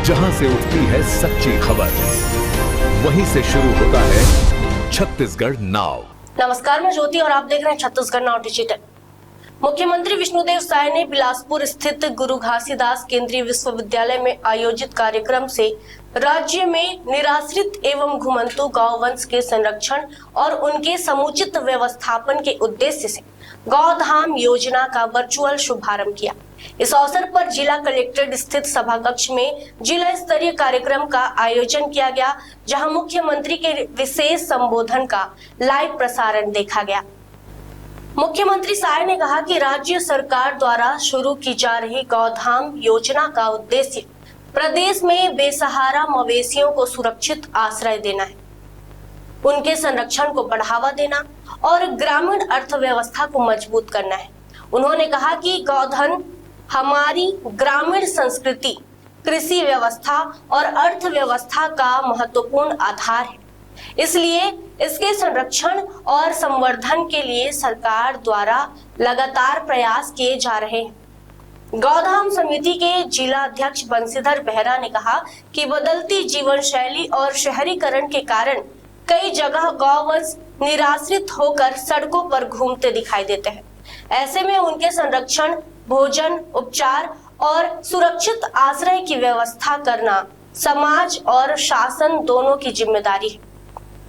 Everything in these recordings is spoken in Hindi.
जहां से उठती है सच्ची खबर, वहीं से शुरू होता है छत्तीसगढ़ नाउ। नमस्कार, मैं ज्योति और आप देख रहे हैं छत्तीसगढ़ नाउ डिजिटल। मुख्यमंत्री विष्णुदेव साय ने बिलासपुर स्थित गुरु घासीदास केंद्रीय विश्वविद्यालय में आयोजित कार्यक्रम से राज्य में निराश्रित एवं घुमंतु गौवंश के संरक्षण और उनके समुचित व्यवस्थापन के उद्देश्य से गौधाम योजना का वर्चुअल शुभारंभ किया। इस अवसर पर जिला कलेक्ट्रेट स्थित सभा कक्ष में जिला स्तरीय कार्यक्रम का आयोजन किया गया, जहां मुख्यमंत्री के विशेष संबोधन का लाइव प्रसारण देखा गया। मुख्यमंत्री साय ने कहा कि राज्य सरकार द्वारा शुरू की जा रही गौधाम योजना का उद्देश्य प्रदेश में बेसहारा मवेशियों को सुरक्षित आश्रय देना है, उनके संरक्षण को बढ़ावा देना और ग्रामीण अर्थव्यवस्था को मजबूत करना है। उन्होंने कहा कि गौधन हमारी ग्रामीण संस्कृति, कृषि व्यवस्था और अर्थव्यवस्था का महत्वपूर्ण आधार है, इसलिए इसके संरक्षण और संवर्धन के लिए सरकार द्वारा लगातार प्रयास किए जा रहे हैं। गौधाम समिति के जिला अध्यक्ष बंशीधर बेहरा ने कहा कि बदलती जीवन शैली और शहरीकरण के कारण कई जगह गौवंश निराश्रित होकर सड़कों पर घूमते दिखाई देते हैं। ऐसे में उनके संरक्षण, भोजन, उपचार और सुरक्षित आश्रय की व्यवस्था करना समाज और शासन दोनों की जिम्मेदारी है।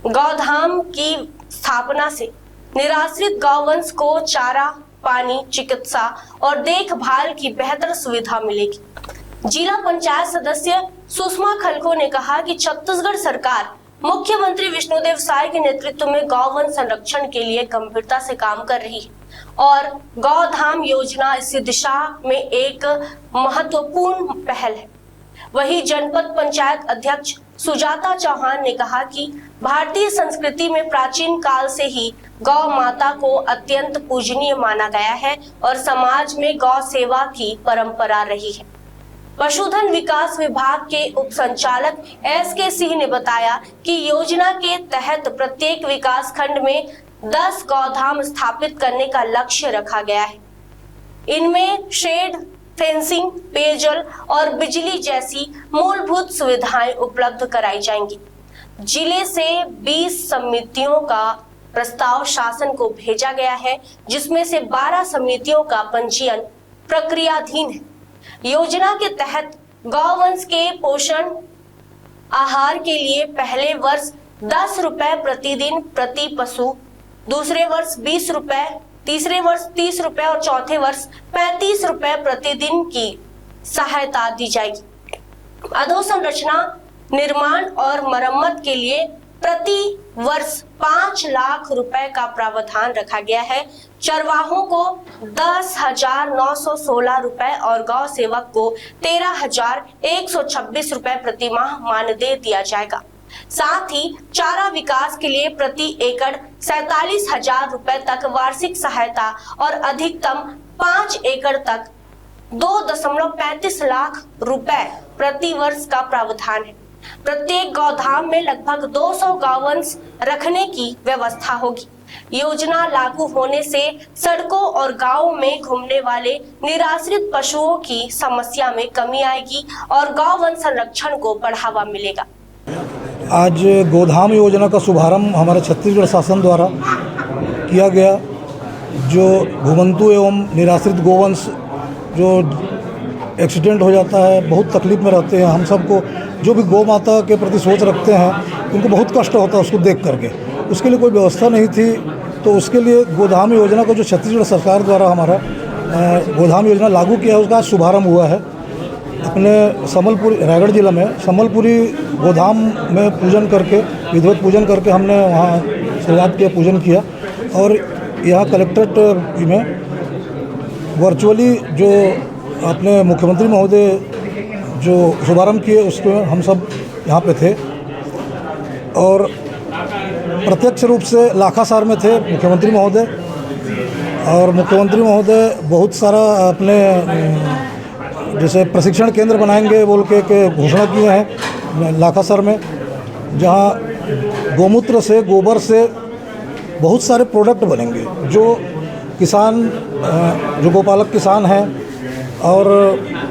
गौधाम की स्थापना से निराश्रित गौवंश को चारा, पानी, चिकित्सा और देखभाल की बेहतर सुविधा मिलेगी। जिला पंचायत सदस्य सुषमा खलको ने कहा कि छत्तीसगढ़ सरकार मुख्यमंत्री विष्णुदेव साय के नेतृत्व में गौवंश संरक्षण के लिए गंभीरता से काम कर रही है और गौधाम योजना इसी दिशा में एक महत्वपूर्ण पहल है। वहीं जनपद पंचायत अध्यक्ष सुजाता चौहान ने कहा कि भारतीय संस्कृति में प्राचीन काल से ही गौ माता को अत्यंत पूजनीय माना गया है और समाज में गौ सेवा की परंपरा रही है। पशुधन विकास विभाग के उप संचालक SK सिंह ने बताया कि योजना के तहत प्रत्येक विकास खंड में 10 गौधाम स्थापित करने का लक्ष्य रखा गया है। इनमें शेड, फेंसिंग, पेयजल और बिजली जैसी मूलभूत सुविधाएं उपलब्ध कराई जाएंगी। जिले से 20 समितियों का प्रस्ताव शासन को भेजा गया है, जिसमें से 12 समितियों का पंजीयन प्रक्रियाधीन है। योजना के तहत गौवंश के पोषण आहार के लिए पहले वर्ष 10 रुपए प्रतिदिन प्रति पशु, दूसरे वर्ष 20 रुपए, तीसरे वर्ष 30 रुपए और चौथे वर्ष 35 रुपए प्रतिदिन की सहायता दी जाएगी। अधोसंरचना निर्माण और मरम्मत के लिए प्रति वर्ष 5 लाख रुपए का प्रावधान रखा गया है। चरवाहों को 10,916 रुपए और गौ सेवक को 13,126 रुपए प्रति माह मानदेय दिया जाएगा। साथ ही चारा विकास के लिए प्रति एकड़ 47,000 रुपए तक वार्षिक सहायता और अधिकतम 5 एकड़ तक 2.35 लाख रुपए प्रति वर्ष का प्रावधान है। प्रत्येक गौधाम में लगभग 200 गौवंश रखने की व्यवस्था होगी। योजना लागू होने से सड़कों और गांवों में घूमने वाले निराश्रित पशुओं की समस्या में कमी आएगी और गौवंश संरक्षण को बढ़ावा मिलेगा। आज गोधाम योजना का शुभारंभ हमारे छत्तीसगढ़ शासन द्वारा किया गया। जो घुमंतु एवं निराश्रित गोवंश जो एक्सीडेंट हो जाता है, बहुत तकलीफ में रहते हैं, हम सबको जो भी गौ माता के प्रति सोच रखते हैं उनको बहुत कष्ट होता है उसको देख करके। उसके लिए कोई व्यवस्था नहीं थी, तो उसके लिए गोधाम योजना को जो छत्तीसगढ़ सरकार द्वारा हमारा गोधाम योजना लागू किया है, उसका शुभारंभ हुआ है। अपने संबलपुर रायगढ़ जिला में संबलपुरी गोधाम में पूजन करके, विधिवत पूजन करके हमने वहाँ शुरुआत किया, पूजन किया। और यहाँ कलेक्ट्रेट में वर्चुअली जो अपने मुख्यमंत्री महोदय जो शुभारंभ किए उसको हम सब यहाँ पे थे और प्रत्यक्ष रूप से लाखासार में थे मुख्यमंत्री महोदय। और मुख्यमंत्री महोदय बहुत सारा अपने जैसे प्रशिक्षण केंद्र बनाएंगे बोल के घोषणा किए हैं लाखासार में, जहाँ गौमूत्र से, गोबर से बहुत सारे प्रोडक्ट बनेंगे जो किसान, जो गोपालक किसान हैं और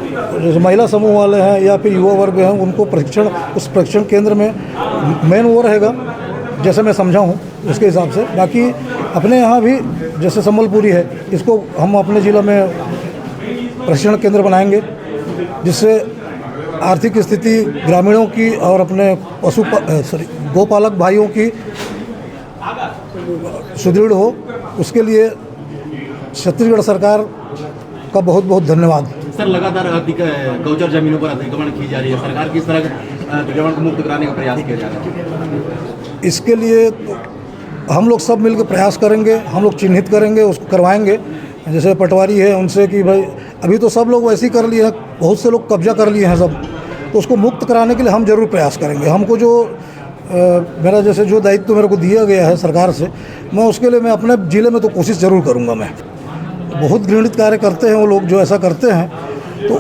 जैसे महिला समूह वाले हैं या फिर युवा वर्ग हैं, उनको प्रशिक्षण, उस प्रशिक्षण केंद्र में मेन वो रहेगा, जैसे मैं समझा हूँ उसके हिसाब से। बाकी अपने यहाँ भी जैसे संबलपुरी है, इसको हम अपने ज़िला में प्रशिक्षण केंद्र बनाएंगे, जिससे आर्थिक स्थिति ग्रामीणों की और अपने गोपालक भाइयों की सुदृढ़ हो। उसके लिए छत्तीसगढ़ सरकार का बहुत बहुत धन्यवाद। सर, लगातार गौचर जमीनों पर अतिक्रमण की जा रही है, सरकार किस तरह अतिक्रमण को मुक्त कराने का प्रयास किया जा रहा है? इसके लिए हम लोग सब मिलकर प्रयास करेंगे, हम लोग चिन्हित करेंगे, उसको करवाएंगे। जैसे पटवारी है उनसे कि भाई अभी तो सब लोग वैसे ही कर लिए हैं, बहुत से लोग कब्जा कर लिए हैं सब, तो उसको मुक्त कराने के लिए हम जरूर प्रयास करेंगे। हमको जो मेरा जैसे जो दायित्व मेरे को दिया गया है सरकार से, मैं उसके लिए मैं अपने ज़िले में तो कोशिश ज़रूर करूँगा। मैं बहुत घृणित कार्य करते हैं वो लोग जो ऐसा करते हैं, तो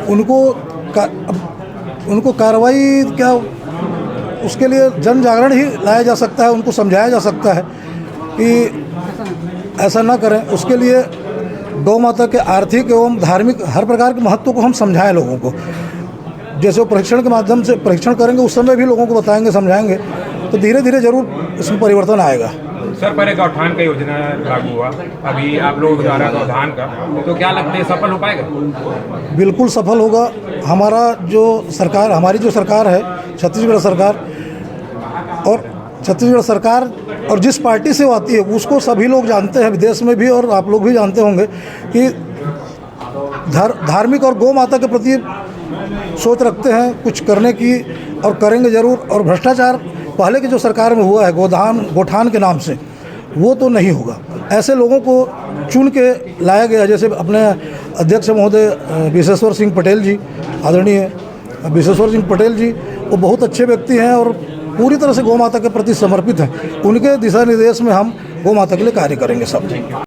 उनको कार्रवाई क्या, उसके लिए जन जागरण ही लाया जा सकता है, उनको समझाया जा सकता है कि ऐसा ना करें। उसके लिए गौ माता के आर्थिक एवं धार्मिक हर प्रकार के महत्व को हम समझाएं लोगों को। जैसे वो प्रशिक्षण के माध्यम से प्रशिक्षण करेंगे, उस समय भी लोगों को बताएंगे, समझाएंगे, तो धीरे धीरे जरूर इसमें परिवर्तन आएगा। सर, पहले गौठान का योजना लागू हुआ, अभी आप लोग द्वारा गौधान का, तो क्या लगता है सफल हो पाएगा? बिल्कुल सफल होगा। हमारा जो सरकार, हमारी जो सरकार है छत्तीसगढ़ सरकार, और छत्तीसगढ़ सरकार और जिस पार्टी से वो आती है उसको सभी लोग जानते हैं, विदेश में भी, और आप लोग भी जानते होंगे कि धार्मिक और गौ माता के प्रति सोच रखते हैं कुछ करने की, और करेंगे ज़रूर। और भ्रष्टाचार पहले की जो सरकार में हुआ है गोठान के नाम से, वो तो नहीं होगा। ऐसे लोगों को चुन के लाया गया, जैसे अपने अध्यक्ष महोदय विशेश्वर सिंह पटेल जी, आदरणीय विशेश्वर सिंह पटेल जी, वो बहुत अच्छे व्यक्ति हैं और पूरी तरह से गौ माता के प्रति समर्पित हैं। उनके दिशा निर्देश में हम गौ माता के लिए कार्य करेंगे सब।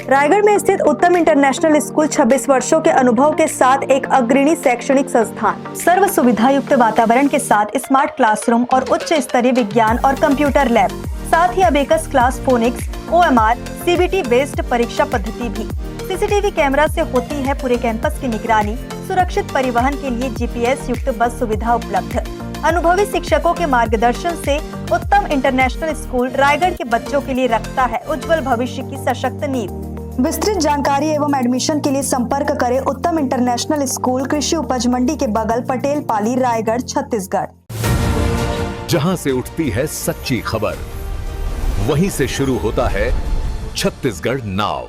रायगढ़ में स्थित उत्तम इंटरनेशनल स्कूल 26 वर्षों के अनुभव के साथ एक अग्रणी शैक्षणिक संस्थान, सर्व सुविधा युक्त वातावरण के साथ स्मार्ट क्लासरूम और उच्च स्तरीय विज्ञान और कंप्यूटर लैब, साथ ही abacus class, phonics, OMR, CBT based परीक्षा पद्धति भी। CCTV कैमरा से होती है पूरे कैंपस की निगरानी। सुरक्षित परिवहन के लिए GPS युक्त बस सुविधा उपलब्ध। अनुभवी शिक्षकों के मार्गदर्शन से उत्तम इंटरनेशनल स्कूल रायगढ़ के बच्चों के लिए रखता है उज्जवल भविष्य की सशक्त नींव। विस्तृत जानकारी एवं एडमिशन के लिए संपर्क करें उत्तम इंटरनेशनल स्कूल, कृषि उपज मंडी के बगल, पटेल पाली, रायगढ़, छत्तीसगढ़। जहां से उठती है सच्ची खबर, वहीं से शुरू होता है छत्तीसगढ़ नाव।